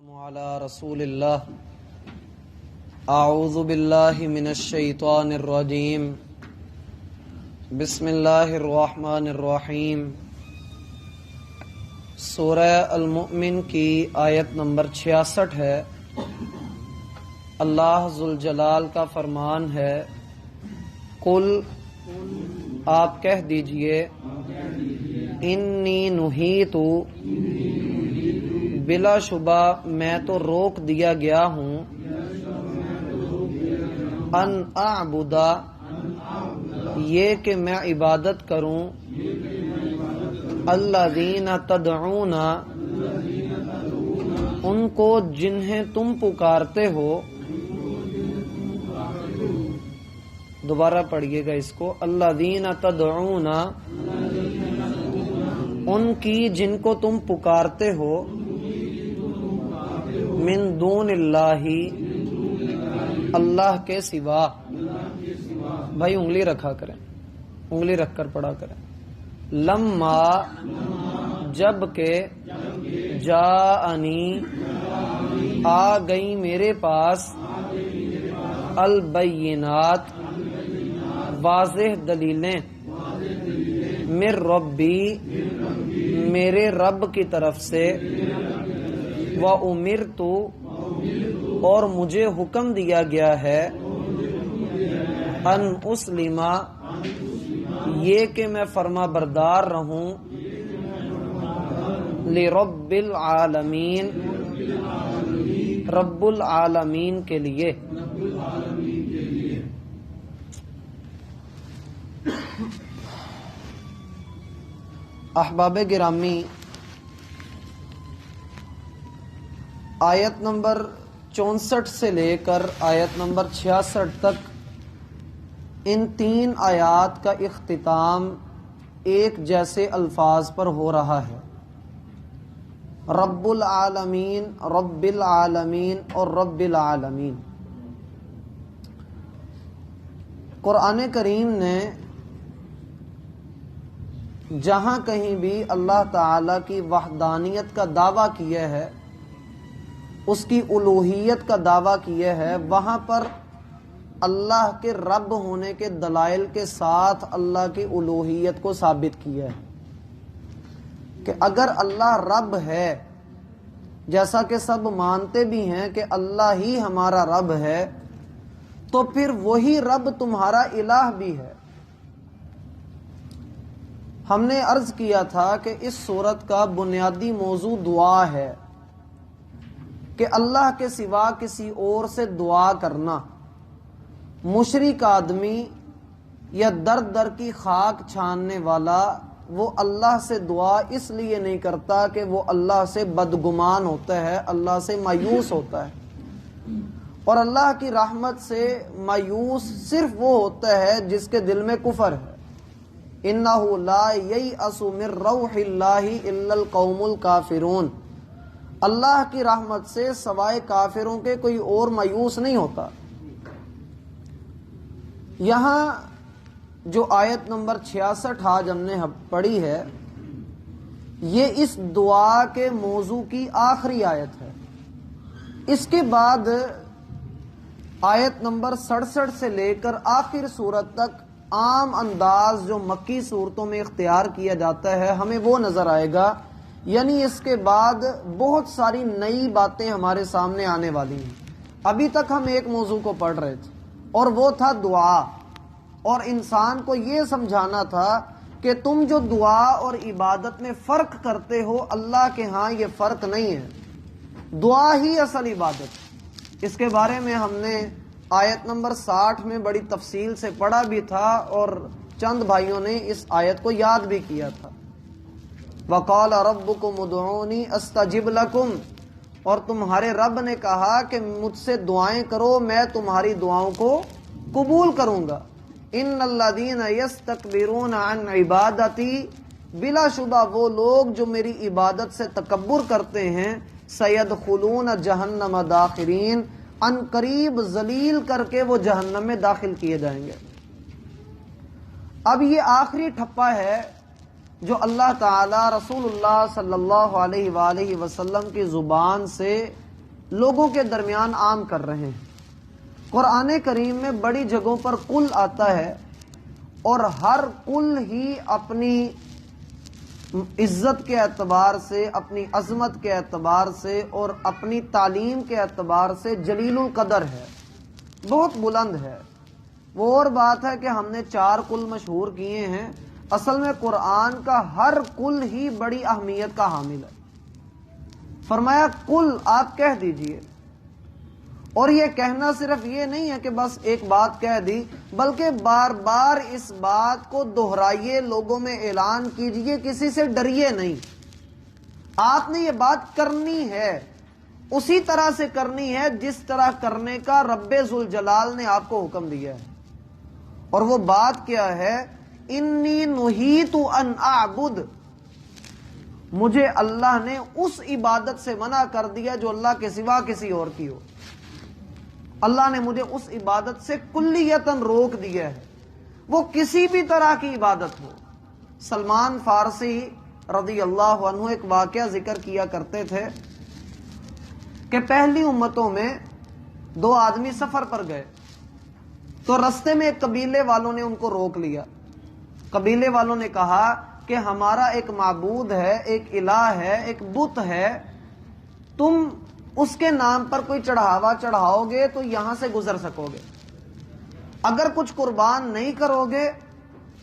على رسول الله اعوذ باللہ من الشیطان الرجیم بسم اللہ الرحمن الرحیم سورہ المؤمن کی آیت نمبر 66 ہے۔ اللہ ذوالجلال کا فرمان ہے، قل آپ کہہ دیجئے، انی نہیت بلا شبہ میں تو روک دیا گیا ہوں، ان اعبدا یہ کہ میں عبادت کروں، الذین تدعون ان کو جنہیں تم پکارتے ہو۔ دوبارہ پڑھیے گا اس کو، الذین تدعون ان کی جن کو تم پکارتے ہو، من دون اللہ اللہ کے سوا۔ بھائی انگلی رکھا کریں، انگلی رکھ کر پڑھا کریں۔ لما جب کہ جاءنی آ گئی میرے پاس، البینات واضح دلیلیں، من ربی میرے رب کی طرف سے، وَأُمِرْتُ اور مجھے حکم دیا گیا ہے، ان اسلم یہ کہ میں فرما بردار رہوں، لرب العالمین رب العالمین کے لیے۔ احباب گرامی، آیت نمبر 64 سے لے کر آیت نمبر 66 تک ان تین آیات کا اختتام ایک جیسے الفاظ پر ہو رہا ہے، رب العالمین، رب العالمین اور رب العالمین۔ قرآن کریم نے جہاں کہیں بھی اللہ تعالی کی وحدانیت کا دعویٰ کیا ہے، اس کی الوہیت کا دعویٰ کیا ہے، وہاں پر اللہ کے رب ہونے کے دلائل کے ساتھ اللہ کی الوہیت کو ثابت کیا ہے کہ اگر اللہ رب ہے، جیسا کہ سب مانتے بھی ہیں کہ اللہ ہی ہمارا رب ہے، تو پھر وہی رب تمہارا الہ بھی ہے۔ ہم نے عرض کیا تھا کہ اس سورت کا بنیادی موضوع دعا ہے کہ اللہ کے سوا کسی اور سے دعا کرنا۔ مشرک آدمی یا در در کی خاک چھاننے والا وہ اللہ سے دعا اس لیے نہیں کرتا کہ وہ اللہ سے بدگمان ہوتا ہے، اللہ سے مایوس ہوتا ہے، اور اللہ کی رحمت سے مایوس صرف وہ ہوتا ہے جس کے دل میں کفر ہے۔ اِنَّهُ لَا يَيْأَسُ مِن رَّوْحِ اللَّهِ إِلَّا الْقَوْمُ الْكَافِرُونَ اللہ کی رحمت سے سوائے کافروں کے کوئی اور مایوس نہیں ہوتا۔ یہاں جو آیت نمبر 66 آج ہم نے پڑھی ہے، یہ اس دعا کے موضوع کی آخری آیت ہے۔ اس کے بعد آیت نمبر 67 سے لے کر آخر سورت تک عام انداز جو مکی صورتوں میں اختیار کیا جاتا ہے ہمیں وہ نظر آئے گا، یعنی اس کے بعد بہت ساری نئی باتیں ہمارے سامنے آنے والی ہیں۔ ابھی تک ہم ایک موضوع کو پڑھ رہے تھے اور وہ تھا دعا، اور انسان کو یہ سمجھانا تھا کہ تم جو دعا اور عبادت میں فرق کرتے ہو، اللہ کے ہاں یہ فرق نہیں ہے، دعا ہی اصل عبادت۔ اس کے بارے میں ہم نے آیت نمبر 60 میں بڑی تفصیل سے پڑھا بھی تھا، اور چند بھائیوں نے اس آیت کو یاد بھی کیا تھا۔ وَقَالَ رَبُّكُمُ ادْعُونِي أَسْتَجِبْ لَكُمْ اور تمہارے رب نے کہا کہ مجھ سے دعائیں کرو، میں تمہاری دعاؤں کو قبول کروں گا۔ إِنَّ الَّذِينَ يَسْتَكْبِرُونَ عَنْ عِبَادَتِي بلا شبہ وہ لوگ جو میری عبادت سے تکبر کرتے ہیں، سَيَدْخُلُونَ جَهَنَّمَ دَاخِرِينَ ان قریب ذلیل کر کے وہ جہنم میں داخل کیے جائیں گے۔ اب یہ آخری ٹھپا ہے جو اللہ تعالی رسول اللہ صلی اللہ علیہ وآلہ وسلم کی زبان سے لوگوں کے درمیان عام کر رہے ہیں۔ قرآن کریم میں بڑی جگہوں پر کل آتا ہے، اور ہر کل ہی اپنی عزت کے اعتبار سے، اپنی عظمت کے اعتبار سے اور اپنی تعلیم کے اعتبار سے جلیل القدر ہے، بہت بلند ہے۔ وہ اور بات ہے کہ ہم نے 4 کل مشہور کیے ہیں، اصل میں قرآن کا ہر کل ہی بڑی اہمیت کا حامل ہے۔ فرمایا کل آپ کہہ دیجئے، اور یہ کہنا صرف یہ نہیں ہے کہ بس ایک بات کہہ دی، بلکہ بار بار اس بات کو دہرائیے، لوگوں میں اعلان کیجئے، کسی سے ڈریے نہیں۔ آپ نے یہ بات کرنی ہے، اسی طرح سے کرنی ہے جس طرح کرنے کا رب ذوالجلال نے آپ کو حکم دیا ہے۔ اور وہ بات کیا ہے؟ انی نہیت ان اعبد، مجھے اللہ نے اس عبادت سے منع کر دیا جو اللہ کے سوا کسی اور کی ہو۔ اللہ نے مجھے اس عبادت سے کلیتاً روک دیا ہے، وہ کسی بھی طرح کی عبادت ہو۔ سلمان فارسی رضی اللہ عنہ ایک واقعہ ذکر کیا کرتے تھے کہ پہلی امتوں میں 2 آدمی سفر پر گئے، تو رستے میں ایک قبیلے والوں نے ان کو روک لیا۔ قبیلے والوں نے کہا کہ ہمارا ایک معبود ہے، ایک الہ ہے، ایک بت ہے، تم اس کے نام پر کوئی چڑھاوا چڑھاؤ گے تو یہاں سے گزر سکو گے، اگر کچھ قربان نہیں کرو گے،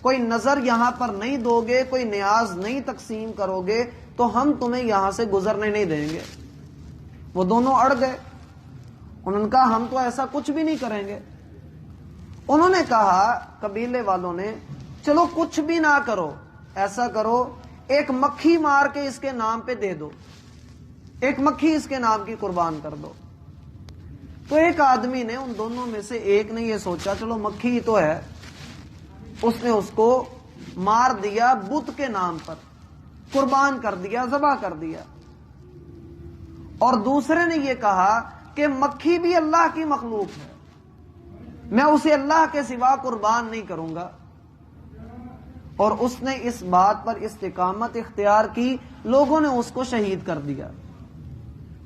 کوئی نظر یہاں پر نہیں دو گے، کوئی نیاز نہیں تقسیم کرو گے تو ہم تمہیں یہاں سے گزرنے نہیں دیں گے۔ وہ دونوں اڑ گئے، انہوں نے کہا ہم تو ایسا کچھ بھی نہیں کریں گے۔ انہوں نے کہا قبیلے والوں نے چلو کچھ بھی نہ کرو، ایسا کرو ایک مکھی مار کے اس کے نام پہ دے دو، ایک مکھی اس کے نام کی قربان کر دو۔ تو ایک آدمی نے، ان دونوں میں سے ایک نے یہ سوچا چلو مکھی ہی تو ہے، اس نے اس کو مار دیا، بت کے نام پر قربان کر دیا، ذبح کر دیا۔ اور دوسرے نے یہ کہا کہ مکھی بھی اللہ کی مخلوق ہے، میں اسے اللہ کے سوا قربان نہیں کروں گا۔ اور اس نے اس بات پر استقامت اختیار کی، لوگوں نے اس کو شہید کر دیا۔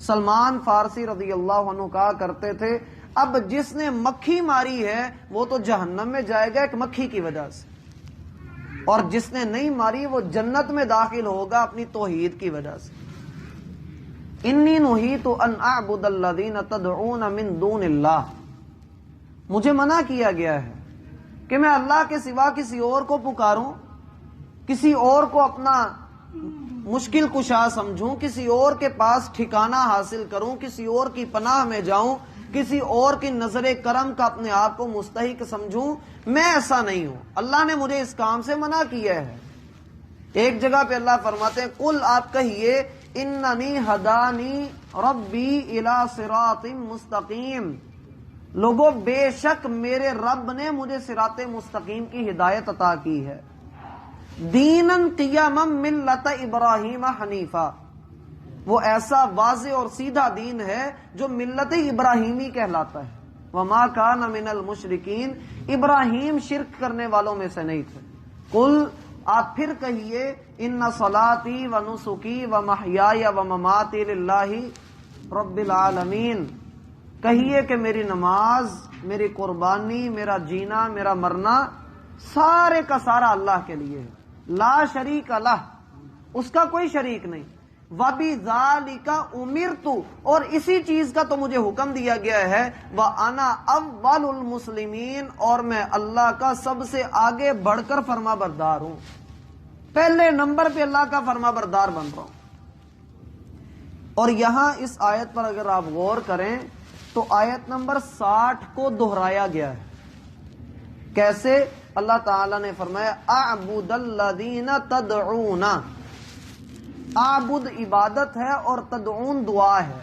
سلمان فارسی رضی اللہ عنہ کہا کرتے تھے اب جس نے مکھی ماری ہے وہ تو جہنم میں جائے گا ایک مکھی کی وجہ سے، اور جس نے نہیں ماری وہ جنت میں داخل ہوگا اپنی توحید کی وجہ سے۔ انی نہیت ان اعبد الذین تدعون من دون اللہ، مجھے منع کیا گیا ہے کہ میں اللہ کے سوا کسی اور کو پکاروں، کسی اور کو اپنا مشکل کشا سمجھوں، کسی اور کے پاس ٹھکانہ حاصل کروں، کسی اور کی پناہ میں جاؤں، کسی اور کی نظر کرم کا اپنے آپ کو مستحق سمجھوں، میں ایسا نہیں ہوں۔ اللہ نے مجھے اس کام سے منع کیا ہے۔ ایک جگہ پہ اللہ فرماتے ہیں قل آپ کہیے اننی ہدانی ربی الی صراط مستقیم، لوگو بے شک میرے رب نے مجھے صراط مستقیم کی ہدایت عطا کی ہے۔ دیناً قیما ملت ابراہیم حنیفہ، وہ ایسا واضح اور سیدھا دین ہے جو ملت ابراہیمی کہلاتا ہے۔ وما کان من المشرکین، ابراہیم شرک کرنے والوں میں سے نہیں تھے۔ قل آپ پھر کہیے ان صلاتی و نسکی و محیای و مماتی للہ رب العالمین، کہیے کہ میری نماز، میری قربانی، میرا جینا، میرا مرنا سارے کا سارا اللہ کے لیے ہے، لا شریک لہ، اس کا کوئی شریک نہیں۔ وَبِذَالِكَ أُمِرْتُ، اور اسی چیز کا تو مجھے حکم دیا گیا ہے، وَأَنَا أَوَّلُ الْمُسْلِمِينَ، اور میں اللہ کا سب سے آگے بڑھ کر فرما بردار ہوں، پہلے نمبر پہ اللہ کا فرما بردار بن رہا ہوں۔ اور یہاں اس آیت پر اگر آپ غور کریں تو آیت نمبر 60 کو دہرایا گیا ہے۔ کیسے؟ اللہ تعالیٰ نے فرمایا اعبد الذین تدعون، اعبد عبادت ہے اور تدعون دعا ہے۔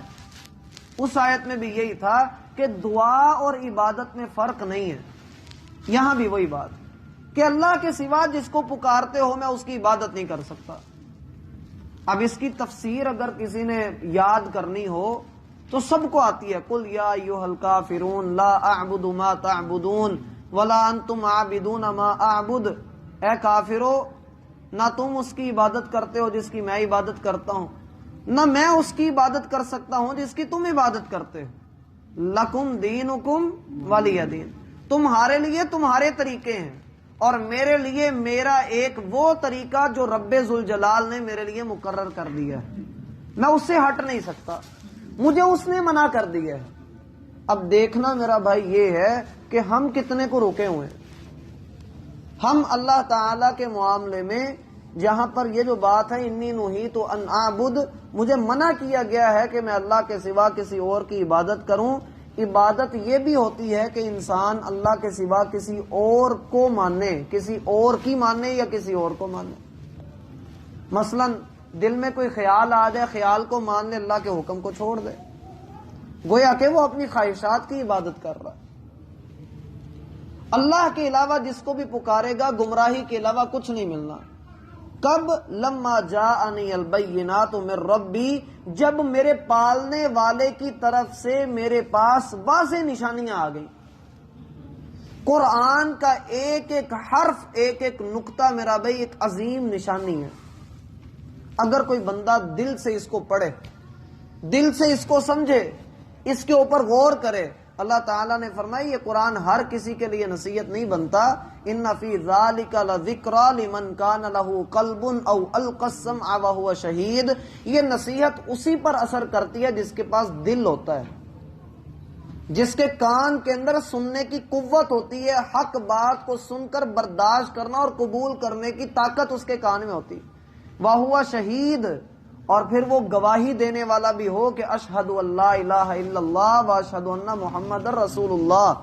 اس آیت میں بھی یہی تھا کہ دعا اور عبادت میں فرق نہیں ہے، یہاں بھی وہی بات کہ اللہ کے سوا جس کو پکارتے ہو میں اس کی عبادت نہیں کر سکتا۔ اب اس کی تفسیر اگر کسی نے یاد کرنی ہو تو سب کو آتی ہے، قل یا ایھا الکافرون لا اعبد ما تعبدون ولا انتم عابدون ما اعبد، اے کافرو نہ تم اس کی عبادت کرتے ہو جس کی میں عبادت کرتا ہوں، نہ میں اس کی عبادت کر سکتا ہوں جس کی تم عبادت کرتے ہو۔ لکم دینکم ولی دین، تمہارے لیے تمہارے طریقے ہیں اور میرے لیے میرا ایک وہ طریقہ جو رب ذوالجلال نے میرے لیے مقرر کر دیا ہے، میں اس سے ہٹ نہیں سکتا، مجھے اس نے منع کر دیا ہے۔ اب دیکھنا میرا بھائی یہ ہے کہ ہم کتنے کو روکے ہوئے ہیں۔ ہم اللہ تعالی کے معاملے میں جہاں پر یہ جو بات ہے انی نہیت ان اعبد، مجھے منع کیا گیا ہے کہ میں اللہ کے سوا کسی اور کی عبادت کروں۔ عبادت یہ بھی ہوتی ہے کہ انسان اللہ کے سوا کسی اور کو مانے، کسی اور کی مانے یا کسی اور کو مانے۔ مثلا دل میں کوئی خیال آ جائے، خیال کو مان لے، اللہ کے حکم کو چھوڑ دے، گویا کہ وہ اپنی خواہشات کی عبادت کر رہا ہے۔ اللہ کے علاوہ جس کو بھی پکارے گا گمراہی کے علاوہ کچھ نہیں ملنا۔ کب؟ لما جاءنی البینات من ربی، جب میرے پالنے والے کی طرف سے میرے پاس واضح نشانیاں آ گئیں۔ قرآن کا ایک ایک حرف، ایک ایک نقطہ میرا بھائی ایک عظیم نشانی ہے۔ اگر کوئی بندہ دل سے اس کو پڑھے، دل سے اس کو سمجھے، اس کے اوپر غور کرے، اللہ تعالیٰ نے فرمایا یہ قرآن ہر کسی کے لیے نصیحت نہیں بنتا۔ ان فی ذالک لذکری لمن کان لہ قلب او القی السمع وہو شہید، یہ نصیحت اسی پر اثر کرتی ہے جس کے پاس دل ہوتا ہے، جس کے کان کے اندر سننے کی قوت ہوتی ہے، حق بات کو سن کر برداشت کرنا اور قبول کرنے کی طاقت اس کے کان میں ہوتی ہے، وہو شہید، اور پھر وہ گواہی دینے والا بھی ہو کہ اشہد اللہ الہ الا اللہ و اشہد ان محمد رسول اللہ۔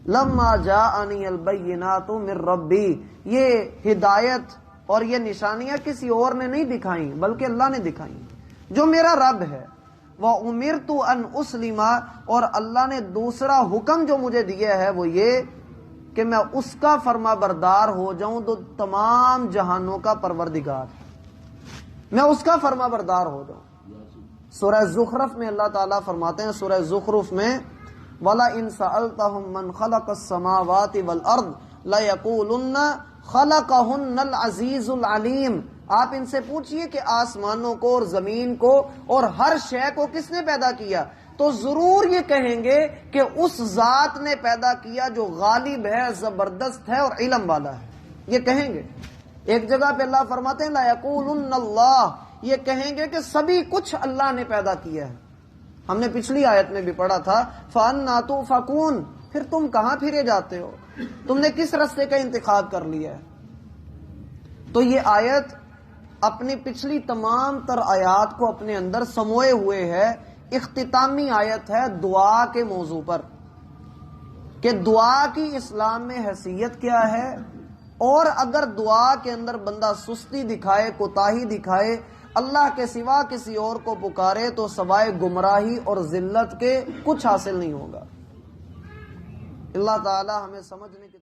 لما جاءنی البینات من ربی، یہ ہدایت اور یہ نشانیاں کسی اور نے نہیں دکھائیں بلکہ اللہ نے دکھائیں جو میرا رب ہے۔ وَأُمِرْتُ أَنْ أُسْلِمَ، اور اللہ نے دوسرا حکم جو مجھے دیا ہے وہ یہ کہ میں اس کا فرما بردار ہو جاؤں جو تمام جہانوں کا پروردگار ہے، میں اس کا فرما بردار ہو جاؤں۔ سورہ زخرف میں اللہ تعالیٰ فرماتے ہیں، سورہ زخرف میں وَلَئِنْ سَأَلْتَهُمْ مَنْ خَلَقَ السَّمَاوَاتِ وَالْأَرْضِ لَيَقُولُنَّ خَلَقَهُنَّ الْعَزِيزُ الْعَلِيمُ، آپ ان سے پوچھئے کہ آسمانوں کو اور زمین کو اور ہر شے کو کس نے پیدا کیا، تو ضرور یہ کہیں گے کہ اس ذات نے پیدا کیا جو غالب ہے، زبردست ہے اور علم والا ہے، یہ کہیں گے۔ ایک جگہ پہ اللہ فرماتے ہیں لَيَقُولُنَّ اللَّهُ، یہ کہیں گے کہ سبھی کچھ اللہ نے پیدا کیا ہے۔ ہم نے پچھلی آیت میں بھی پڑھا تھا فَأَنَّا تُؤْفَكُونَ، پھر تم کہاں پھرے جاتے ہو، تم نے کس راستے کا انتخاب کر لیا ہے۔ تو یہ آیت اپنی پچھلی تمام تر آیات کو اپنے اندر سموئے ہوئے ہے۔ اختتامی آیت ہے دعا کے موضوع پر کہ دعا کی اسلام میں حیثیت کیا ہے، اور اگر دعا کے اندر بندہ سستی دکھائے، کوتاہی دکھائے، اللہ کے سوا کسی اور کو پکارے تو سوائے گمراہی اور ذلت کے کچھ حاصل نہیں ہوگا۔ اللہ تعالی ہمیں سمجھنے کی